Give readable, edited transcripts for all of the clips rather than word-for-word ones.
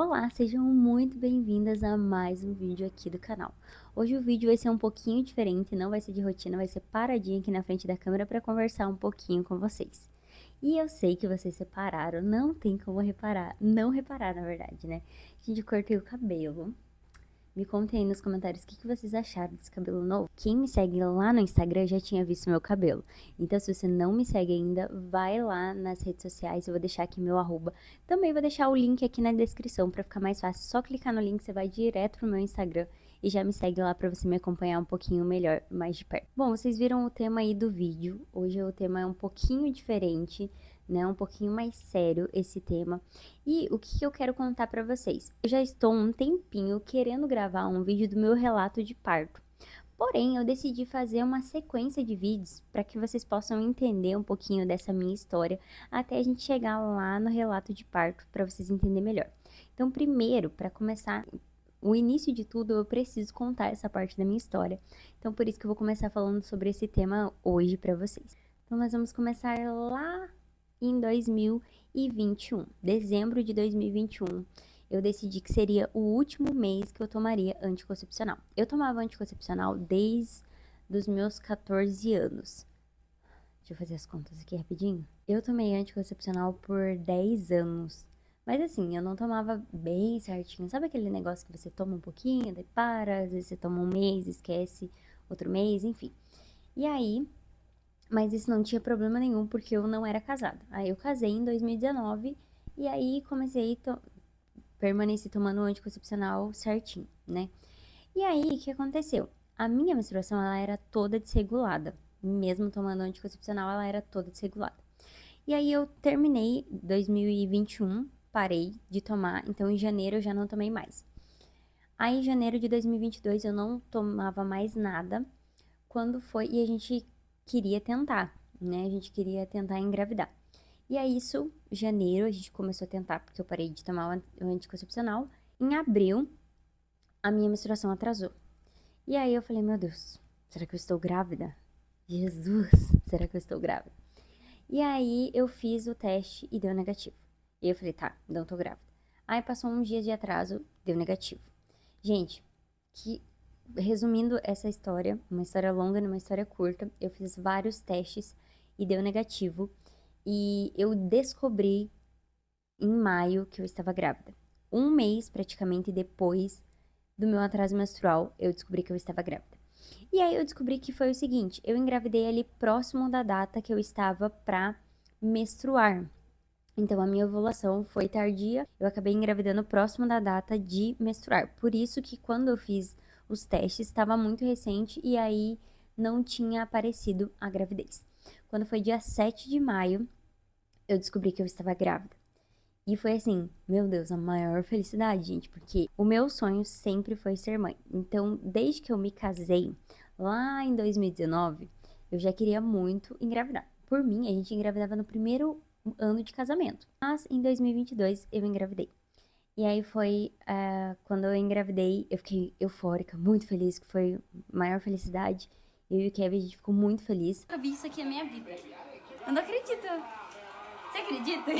Olá, sejam muito bem-vindas a mais um vídeo aqui do canal. Hoje o vídeo vai ser um pouquinho diferente, não vai ser de rotina, vai ser paradinha aqui na frente da câmera para conversar um pouquinho com vocês. E eu sei que vocês separaram, não tem como reparar, não reparar na verdade, né? Gente, eu cortei o cabelo. Me contem aí nos comentários o que vocês acharam desse cabelo novo. Quem me segue lá no Instagram já tinha visto meu cabelo. Então, se você não me segue ainda, vai lá nas redes sociais. Eu vou deixar aqui meu arroba. Também vou deixar o link aqui na descrição para ficar mais fácil. Só clicar no link, você vai direto pro meu Instagram e já me segue lá para você me acompanhar um pouquinho melhor, mais de perto. Bom, vocês viram o tema aí do vídeo. Hoje o tema é um pouquinho diferente, né? Um pouquinho mais sério esse tema. E o que eu quero contar pra vocês? Eu já estou um tempinho querendo gravar um vídeo do meu relato de parto. Porém, eu decidi fazer uma sequência de vídeos para que vocês possam entender um pouquinho dessa minha história até a gente chegar lá no relato de parto para vocês entenderem melhor. Então, primeiro, para começar o início de tudo, eu preciso contar essa parte da minha história. Então, por isso que eu vou começar falando sobre esse tema hoje para vocês. Então, nós vamos começar lá em 2021, dezembro de 2021, eu decidi que seria o último mês que eu tomaria anticoncepcional. Eu tomava anticoncepcional desde os meus 14 anos. Deixa eu fazer as contas aqui rapidinho. Eu tomei anticoncepcional por 10 anos. Mas assim, eu não tomava bem certinho. Sabe aquele negócio que você toma um pouquinho, daí para, às vezes você toma um mês, esquece, outro mês, enfim. E aí, mas isso não tinha problema nenhum, porque eu não era casada. Aí eu casei em 2019 e aí comecei, permaneci tomando o anticoncepcional certinho, né? E aí, o que aconteceu? A minha menstruação, ela era toda desregulada. Mesmo tomando anticoncepcional, ela era toda desregulada. E aí eu terminei 2021, parei de tomar, então em janeiro eu já não tomei mais. Aí em janeiro de 2022 eu não tomava mais nada, quando foi, e a gente queria tentar, né? A gente queria tentar engravidar. E aí isso, janeiro, a gente começou a tentar, porque eu parei de tomar o anticoncepcional. Em abril, a minha menstruação atrasou. E aí eu falei, meu Deus, será que eu estou grávida? Jesus, será que eu estou grávida? E aí eu fiz o teste e deu negativo. E eu falei, tá, não tô grávida. Aí passou um dia de atraso, deu negativo. Gente, resumindo essa história, uma história longa numa história curta, eu fiz vários testes e deu negativo. E eu descobri em maio que eu estava grávida. Um mês praticamente depois do meu atraso menstrual, eu descobri que eu estava grávida. E aí eu descobri que foi o seguinte, eu engravidei ali próximo da data que eu estava pra menstruar. Então a minha ovulação foi tardia, eu acabei engravidando próximo da data de menstruar. Por isso que quando eu fiz os testes estava muito recente e aí não tinha aparecido a gravidez. Quando foi dia 7 de maio, eu descobri que eu estava grávida. E foi assim, meu Deus, a maior felicidade, gente, porque o meu sonho sempre foi ser mãe. Então, desde que eu me casei, lá em 2019, eu já queria muito engravidar. Por mim, a gente engravidava no primeiro ano de casamento. Mas em 2022 eu engravidei. E aí foi quando eu engravidei, eu fiquei eufórica, muito feliz, que foi a maior felicidade. Eu e o Kevin, a gente ficou muito feliz. Eu vi isso aqui na minha vida. Eu não acredito. Você acredita?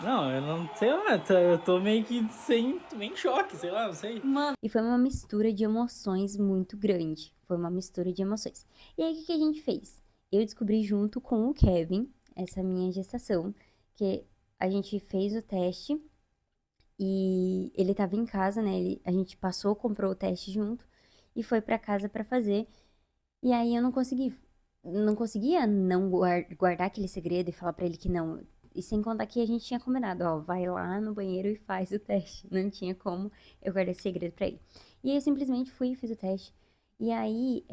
Não, eu não sei lá, eu tô meio que meio em choque, sei lá, não sei. Mano. E foi uma mistura de emoções muito grande. Foi uma mistura de emoções. E aí, o que a gente fez? Eu descobri junto com o Kevin, essa minha gestação, que a gente fez o teste e ele tava em casa, né? A gente passou, comprou o teste junto e foi pra casa pra fazer. E aí eu não conseguia não guardar aquele segredo e falar pra ele que não. E sem contar que a gente tinha combinado, ó, vai lá no banheiro e faz o teste. Não tinha como eu guardar esse segredo pra ele. E aí eu simplesmente fui e fiz o teste. E aí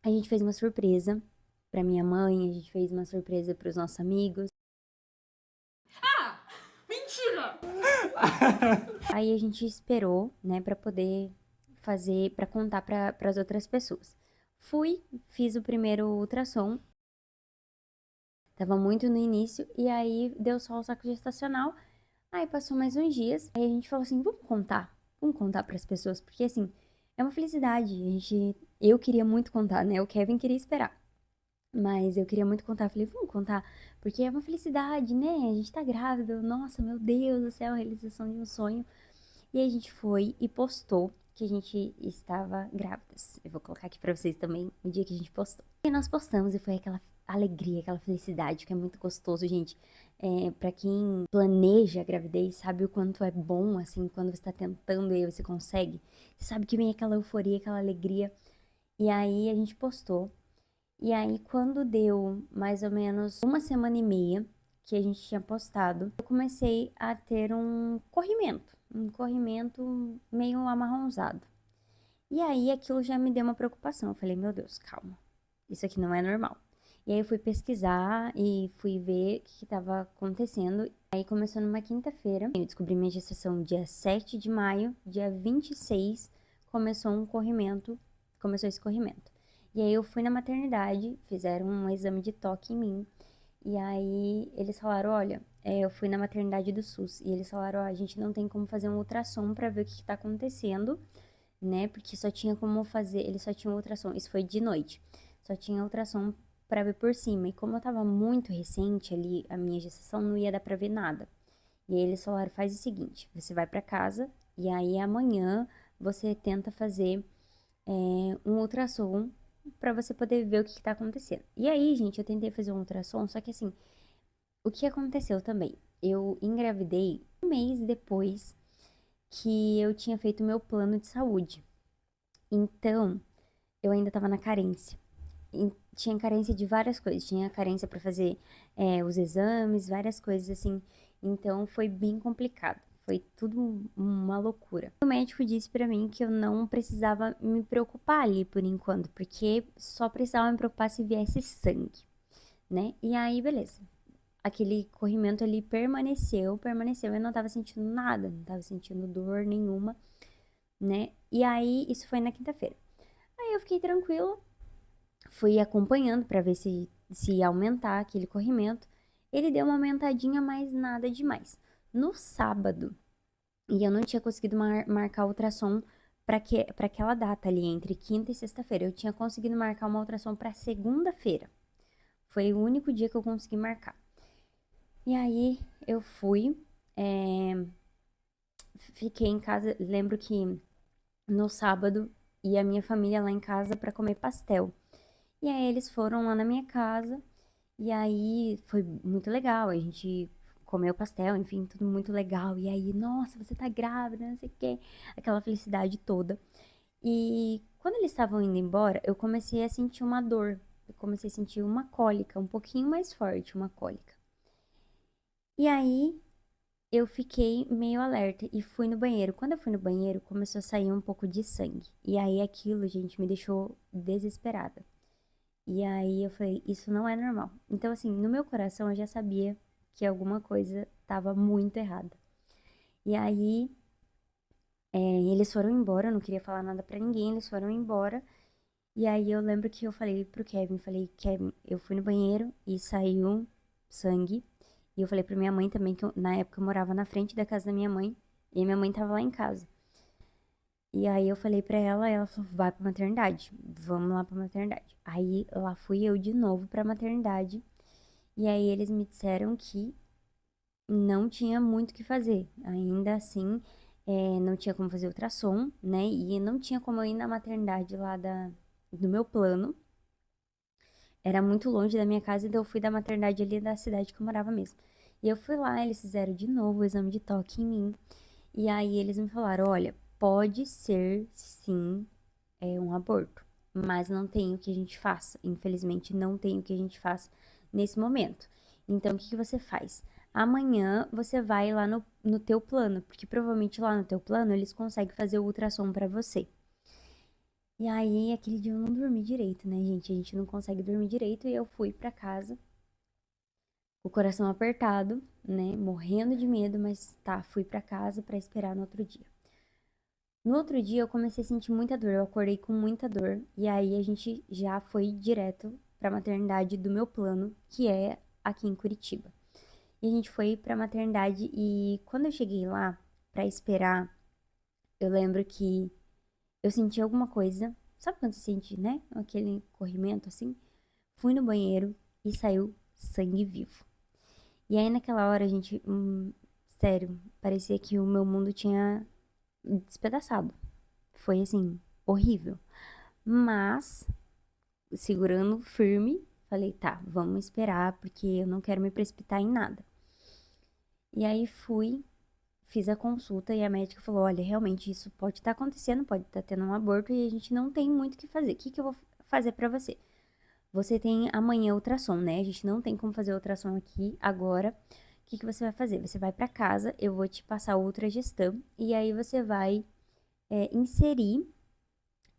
a gente fez uma surpresa pra minha mãe, a gente fez uma surpresa pros nossos amigos. Ah! Mentira! Aí a gente esperou, né, pra poder fazer, pra contar pras outras pessoas. Fui, fiz o primeiro ultrassom. Tava muito no início, e aí deu só o saco gestacional. Aí passou mais uns dias, aí a gente falou assim, vamos contar pras pessoas, porque assim, é uma felicidade, eu queria muito contar, né, o Kevin queria esperar. Mas eu queria muito contar. Falei, vamos contar, porque é uma felicidade, né? A gente tá grávida. Nossa, meu Deus do céu, a realização de um sonho. E aí a gente foi e postou que a gente estava grávidas. Eu vou colocar aqui pra vocês também o dia que a gente postou. E nós postamos e foi aquela alegria, aquela felicidade, que é muito gostoso, gente. Para quem planeja a gravidez, sabe o quanto é bom, assim, quando você tá tentando e aí você consegue. Você sabe que vem aquela euforia, aquela alegria. E aí a gente postou. E aí, quando deu mais ou menos uma semana e meia que a gente tinha postado, eu comecei a ter um corrimento meio amarronzado. E aí, aquilo já me deu uma preocupação. Eu falei, meu Deus, calma, isso aqui não é normal. E aí, eu fui pesquisar e fui ver o que estava acontecendo. Aí, começou numa quinta-feira, eu descobri minha gestação dia 7 de maio, dia 26 começou esse corrimento. E aí eu fui na maternidade, fizeram um exame de toque em mim. E aí eles falaram, olha, eu fui na maternidade do SUS. E eles falaram, ó, a gente não tem como fazer um ultrassom pra ver o que que tá acontecendo, né? Porque só tinha como fazer, eles só tinham ultrassom. Isso foi de noite. Só tinha ultrassom pra ver por cima. E como eu tava muito recente ali, a minha gestação, não ia dar pra ver nada. E aí eles falaram, faz o seguinte, você vai pra casa e aí amanhã você tenta fazer um ultrassom pra você poder ver o que que tá acontecendo. E aí, gente, eu tentei fazer um ultrassom, só que assim, o que aconteceu também? Eu engravidei um mês depois que eu tinha feito meu plano de saúde. Então, eu ainda tava na carência. Tinha carência de várias coisas. Tinha carência pra fazer os exames, várias coisas assim. Então, foi bem complicado. Foi tudo uma loucura. O médico disse pra mim que eu não precisava me preocupar ali por enquanto, porque só precisava me preocupar se viesse sangue, né? E aí, beleza. Aquele corrimento ali permaneceu. Eu não tava sentindo nada, não tava sentindo dor nenhuma, né? E aí, isso foi na quinta-feira. Aí eu fiquei tranquila, fui acompanhando pra ver se ia aumentar aquele corrimento. Ele deu uma aumentadinha, mas nada demais. No sábado, e eu não tinha conseguido marcar ultrassom para aquela data ali, entre quinta e sexta-feira. Eu tinha conseguido marcar uma ultrassom para segunda-feira. Foi o único dia que eu consegui marcar. E aí eu fui, é, fiquei em casa. Lembro que no sábado ia a minha família lá em casa para comer pastel. E aí eles foram lá na minha casa. E aí foi muito legal. A gente comeu pastel, enfim, tudo muito legal. E aí, nossa, você tá grávida, não sei o quê. Aquela felicidade toda. E quando eles estavam indo embora, eu comecei a sentir uma dor. Eu comecei a sentir uma cólica, um pouquinho mais forte, uma cólica. E aí eu fiquei meio alerta e fui no banheiro. Quando eu fui no banheiro, começou a sair um pouco de sangue. E aí aquilo, gente, me deixou desesperada. E aí eu falei, isso não é normal. Então, assim, no meu coração eu já sabia que alguma coisa estava muito errada. E aí eles foram embora, eu não queria falar nada pra ninguém, eles foram embora. E aí eu lembro que eu falei pro Kevin, falei, Kevin, eu fui no banheiro e saiu sangue. E eu falei pra minha mãe também, que na época eu morava na frente da casa da minha mãe, e minha mãe tava lá em casa. E aí eu falei pra ela, ela falou, vai pra maternidade, vamos lá pra maternidade. Aí lá fui eu de novo pra maternidade, e aí eles me disseram que não tinha muito o que fazer. Ainda assim, não tinha como fazer ultrassom, né? E não tinha como eu ir na maternidade lá do meu plano. Era muito longe da minha casa, então eu fui da maternidade ali da cidade que eu morava mesmo. E eu fui lá, eles fizeram de novo o exame de toque em mim. E aí eles me falaram, olha, pode ser sim um aborto, mas não tem o que a gente faça. Infelizmente, não tem o que a gente faça nesse momento. Então, o que que você faz? Amanhã você vai lá no teu plano, porque provavelmente lá no teu plano eles conseguem fazer o ultrassom pra você. E aí, aquele dia eu não dormi direito, né, gente? A gente não consegue dormir direito e eu fui pra casa com o coração apertado, né, morrendo de medo, mas tá, fui pra casa pra esperar no outro dia. No outro dia eu comecei a sentir muita dor, eu acordei com muita dor e aí a gente já foi direto pra maternidade do meu plano, que é aqui em Curitiba. E a gente foi pra maternidade e quando eu cheguei lá pra esperar, eu lembro que eu senti alguma coisa. Sabe quando você sente, né? Aquele corrimento assim? fui no banheiro e saiu sangue vivo. E aí naquela hora, gente, sério, parecia que o meu mundo tinha despedaçado. Foi assim, horrível. Mas, segurando firme, falei, tá, vamos esperar, porque eu não quero me precipitar em nada. E aí fui, fiz a consulta e a médica falou, olha, realmente isso pode estar acontecendo, pode estar tendo um aborto e a gente não tem muito o que fazer. O que eu vou fazer pra você? Você tem amanhã ultrassom, né? A gente não tem como fazer ultrassom aqui agora. O que você vai fazer? Você vai pra casa, eu vou te passar o Ultragestam e aí você vai inserir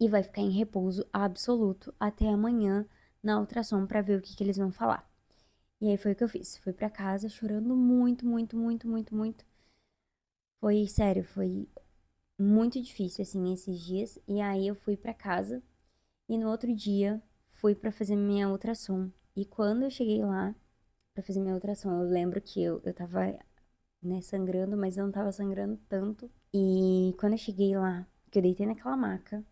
e vai ficar em repouso absoluto até amanhã na ultrassom pra ver o que eles vão falar. E aí foi o que eu fiz. Fui pra casa chorando muito, muito, muito, muito, muito. Foi sério, foi muito difícil assim esses dias. E aí eu fui pra casa e no outro dia fui pra fazer minha ultrassom. E quando eu cheguei lá pra fazer minha ultrassom, eu lembro que eu tava, né, sangrando, mas eu não tava sangrando tanto. E quando eu cheguei lá, que eu deitei naquela maca,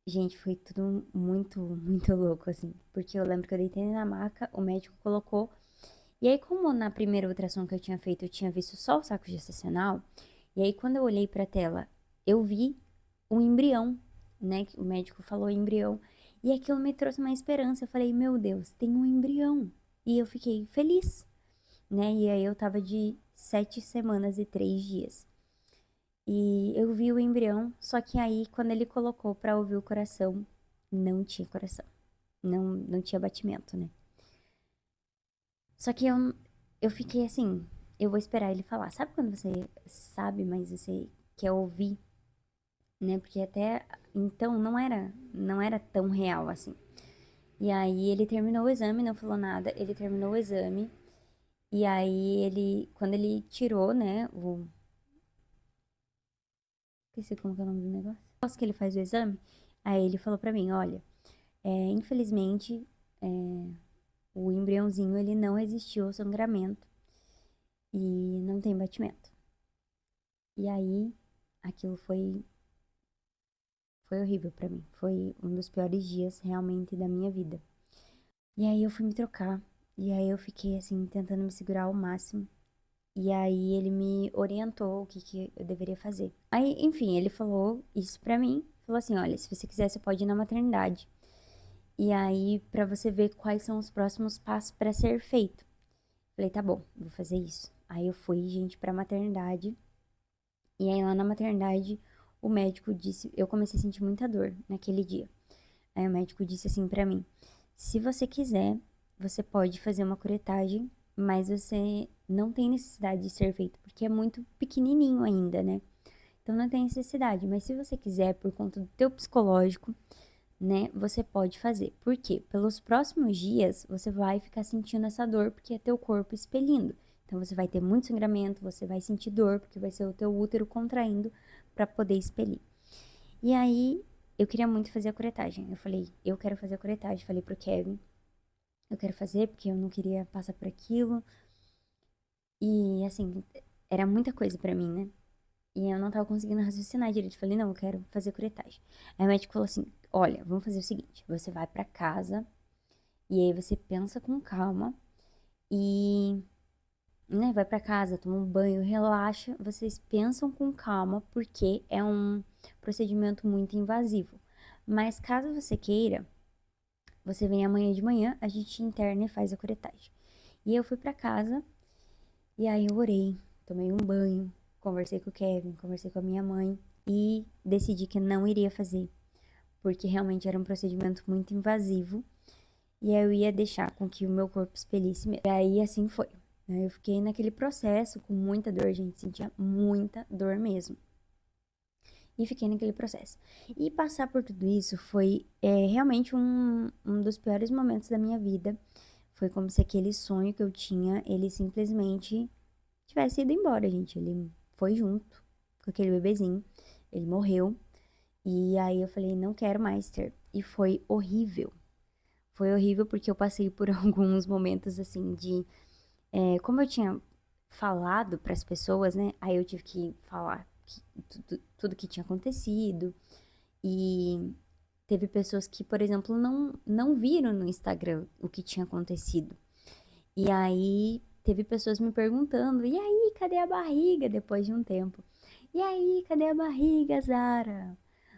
gente, foi tudo muito, muito louco, assim. Porque eu lembro que eu deitei na maca, o médico colocou. E aí, como na primeira ultrassom que eu tinha feito, eu tinha visto só o saco gestacional. E aí, quando eu olhei pra tela, eu vi um embrião, né? Que o médico falou embrião. E aquilo me trouxe uma esperança. Eu falei, meu Deus, tem um embrião. E eu fiquei feliz, né? E aí, eu tava de 7 semanas e 3 dias. E eu vi o embrião, só que aí, quando ele colocou pra ouvir o coração, não tinha coração. Não tinha batimento, né? Só que eu fiquei assim, eu vou esperar ele falar. Sabe quando você sabe, mas você quer ouvir, né? Porque até então não era tão real assim. E aí ele terminou o exame, não falou nada. Ele terminou o exame. E aí quando ele tirou, né, esqueci como que é o nome do negócio. Depois que ele faz o exame, aí ele falou pra mim, olha, infelizmente, é, o embriãozinho, ele não resistiu ao sangramento e não tem batimento. E aí, aquilo foi horrível pra mim. Foi um dos piores dias realmente da minha vida. E aí eu fui me trocar. E aí eu fiquei assim, tentando me segurar ao máximo. E aí ele me orientou o que eu deveria fazer. Aí, enfim, ele falou isso pra mim. Falou assim, olha, se você quiser, você pode ir na maternidade. E aí, pra você ver quais são os próximos passos pra ser feito. Falei, tá bom, vou fazer isso. Aí eu fui, gente, pra maternidade. E aí lá na maternidade, o médico disse, eu comecei a sentir muita dor naquele dia. Aí o médico disse assim pra mim, se você quiser, você pode fazer uma curetagem, mas você não tem necessidade de ser feito, porque é muito pequenininho ainda, né? Então não tem necessidade, mas se você quiser, por conta do teu psicológico, né, você pode fazer. Por quê? Pelos próximos dias, você vai ficar sentindo essa dor, porque é teu corpo expelindo. Então, você vai ter muito sangramento, você vai sentir dor, porque vai ser o teu útero contraindo para poder expelir. E aí, eu queria muito fazer a curetagem. Eu falei, eu quero fazer a curetagem. Falei pro Kevin, eu quero fazer porque eu não queria passar por aquilo. E, assim, era muita coisa pra mim, né? E eu não tava conseguindo raciocinar direito. Falei, não, eu quero fazer curetagem. Aí o médico falou assim, olha, vamos fazer o seguinte, você vai pra casa e aí você pensa com calma e, né, vai pra casa, toma um banho, relaxa. Vocês pensam com calma porque é um procedimento muito invasivo. Mas caso você queira, você vem amanhã de manhã, a gente interna e faz a curetagem. E eu fui pra casa e aí eu orei, tomei um banho, conversei com o Kevin, conversei com a minha mãe e decidi que não iria fazer, porque realmente era um procedimento muito invasivo e aí eu ia deixar com que o meu corpo expelisse mesmo. E aí assim foi, né? Eu fiquei naquele processo com muita dor, gente, sentia muita dor mesmo. E fiquei naquele processo. E passar por tudo isso foi realmente um dos piores momentos da minha vida. Foi como se aquele sonho que eu tinha, ele simplesmente tivesse ido embora, gente. Ele foi junto com aquele bebezinho. Ele morreu. E aí eu falei, não quero mais ter. E foi horrível. Foi horrível porque eu passei por alguns momentos assim de. Como eu tinha falado para as pessoas, né? Aí eu tive que falar tudo que tinha acontecido. E teve pessoas que, por exemplo, não viram no Instagram o que tinha acontecido. E aí teve pessoas me perguntando: e aí, cadê a barriga? Depois de um tempo. E aí, cadê a barriga, Zara?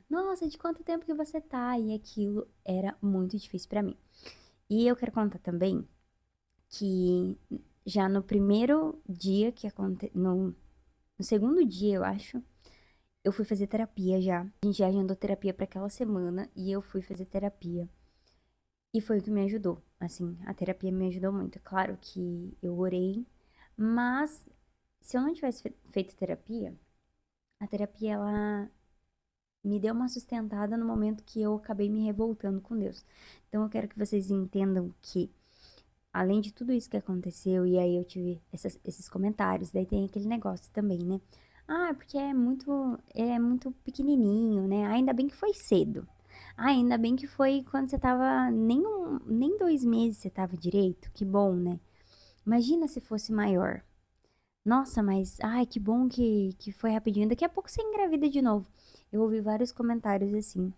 Nossa, de quanto tempo que você tá? E aquilo era muito difícil pra mim. E eu quero contar também que já no primeiro dia que aconteceu, no segundo dia, eu acho, eu fui fazer terapia já. A gente já agendou terapia pra aquela semana e eu fui fazer terapia. E foi o que me ajudou. Assim, a terapia me ajudou muito. É claro que eu orei, mas se eu não tivesse feito terapia, a terapia ela me deu uma sustentada no momento que eu acabei me revoltando com Deus. Então eu quero que vocês entendam que, além de tudo isso que aconteceu, e aí eu tive esses comentários, daí tem aquele negócio também, né? Ah, porque é muito pequenininho, né? Ainda bem que foi cedo. Ah, ainda bem que foi quando você tava, nem 2 meses você tava direito, que bom, né? Imagina se fosse maior. Nossa, mas, ai, que bom que foi rapidinho. Daqui a pouco você engravida de novo. Eu ouvi vários comentários assim.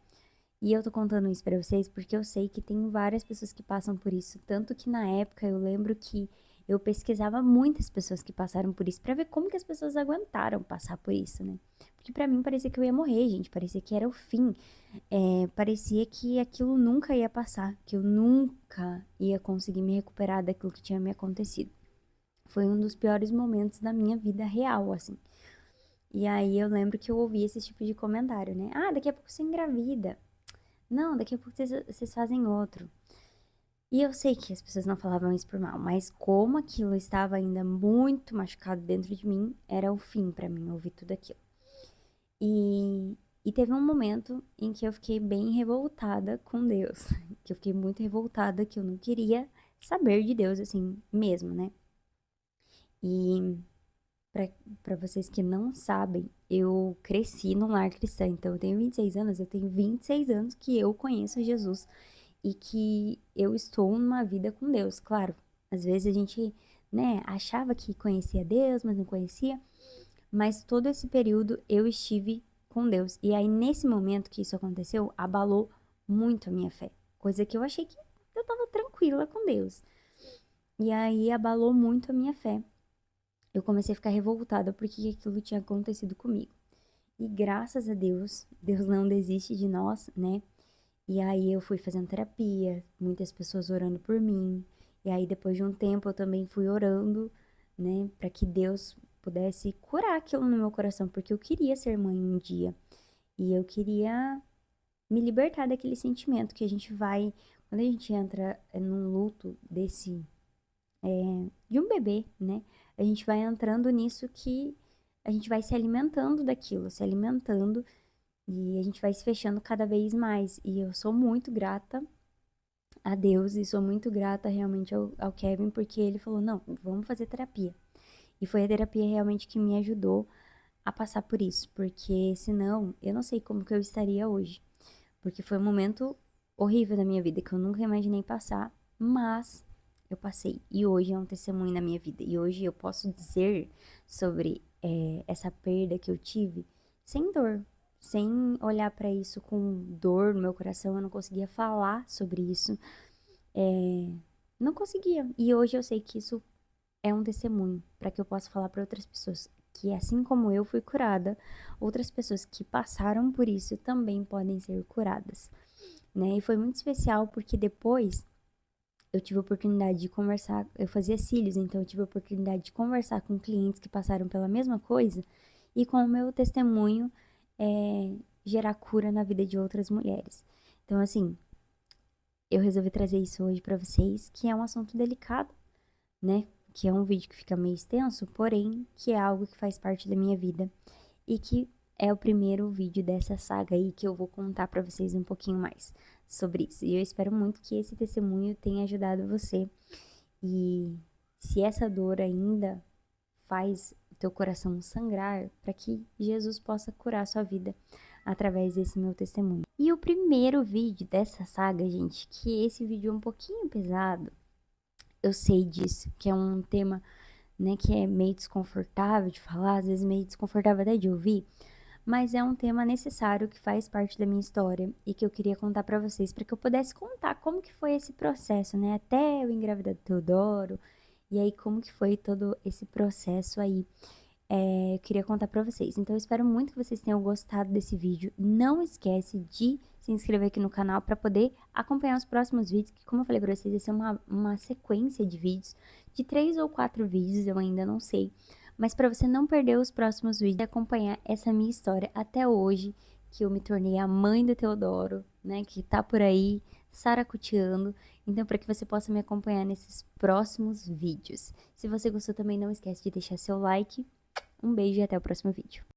E eu tô contando isso pra vocês porque eu sei que tem várias pessoas que passam por isso. Tanto que na época eu lembro que eu pesquisava muitas pessoas que passaram por isso pra ver como que as pessoas aguentaram passar por isso, né? Porque pra mim parecia que eu ia morrer, gente. Parecia que era o fim. Parecia que aquilo nunca ia passar. Que eu nunca ia conseguir me recuperar daquilo que tinha me acontecido. Foi um dos piores momentos da minha vida real, assim. E aí eu lembro que eu ouvi esse tipo de comentário, né? Ah, daqui a pouco você engravida. Não, daqui a pouco vocês fazem outro. E eu sei que as pessoas não falavam isso por mal, mas como aquilo estava ainda muito machucado dentro de mim, era o fim pra mim ouvir tudo aquilo. E teve um momento em que eu fiquei bem revoltada com Deus, que eu fiquei muito revoltada, que eu não queria saber de Deus assim mesmo, né? E pra vocês que não sabem, eu cresci num lar cristão, então eu tenho 26 anos, eu tenho 26 anos que eu conheço Jesus e que eu estou numa vida com Deus. Claro, às vezes a gente, né, achava que conhecia Deus, mas não conhecia, mas todo esse período eu estive com Deus. E aí, nesse momento que isso aconteceu, abalou muito a minha fé, coisa que eu achei que eu tava tranquila com Deus. E aí abalou muito a minha fé. Eu comecei a ficar revoltada porque aquilo tinha acontecido comigo. E graças a Deus, Deus não desiste de nós, né? E aí eu fui fazendo terapia, muitas pessoas orando por mim. E aí depois de um tempo eu também fui orando, né, para que Deus pudesse curar aquilo no meu coração, porque eu queria ser mãe um dia. E eu queria me libertar daquele sentimento que a gente vai, quando a gente entra num luto de um bebê, né? A gente vai entrando nisso que a gente vai se alimentando daquilo, se alimentando e a gente vai se fechando cada vez mais. E eu sou muito grata a Deus e sou muito grata realmente ao Kevin, porque ele falou: não, vamos fazer terapia. E foi a terapia realmente que me ajudou a passar por isso, porque senão eu não sei como que eu estaria hoje. Porque foi um momento horrível da minha vida que eu nunca imaginei passar, mas eu passei. E hoje é um testemunho na minha vida. E hoje eu posso dizer sobre essa perda que eu tive sem dor, sem olhar para isso com dor no meu coração. Eu não conseguia falar sobre isso. Não conseguia. E hoje eu sei que isso é um testemunho para que eu possa falar para outras pessoas que, assim como eu fui curada, outras pessoas que passaram por isso também podem ser curadas, né? E foi muito especial porque depois eu tive a oportunidade de conversar, eu fazia cílios, então eu tive a oportunidade de conversar com clientes que passaram pela mesma coisa e com o meu testemunho gerar cura na vida de outras mulheres. Então, assim, eu resolvi trazer isso hoje para vocês, que é um assunto delicado, né? Que é um vídeo que fica meio extenso, porém, que é algo que faz parte da minha vida e que é o primeiro vídeo dessa saga aí que eu vou contar pra vocês um pouquinho mais sobre isso. E eu espero muito que esse testemunho tenha ajudado você. E se essa dor ainda faz o teu coração sangrar, para que Jesus possa curar a sua vida através desse meu testemunho. E o primeiro vídeo dessa saga, gente, que esse vídeo é um pouquinho pesado, eu sei disso, que é um tema, né, que é meio desconfortável de falar, às vezes meio desconfortável até de ouvir, mas é um tema necessário que faz parte da minha história e que eu queria contar pra vocês, para que eu pudesse contar como que foi esse processo, né? Até eu engravidar do Teodoro, e aí como que foi todo esse processo aí. Eu queria contar pra vocês. Então eu espero muito que vocês tenham gostado desse vídeo. Não esquece de se inscrever aqui no canal para poder acompanhar os próximos vídeos, que como eu falei pra vocês, vai ser uma sequência de vídeos, de 3 ou 4 vídeos, eu ainda não sei. Mas para você não perder os próximos vídeos e acompanhar essa minha história até hoje, que eu me tornei a mãe do Teodoro, né, que tá por aí saracoteando. Então, para que você possa me acompanhar nesses próximos vídeos. Se você gostou também, não esquece de deixar seu like. Um beijo e até o próximo vídeo.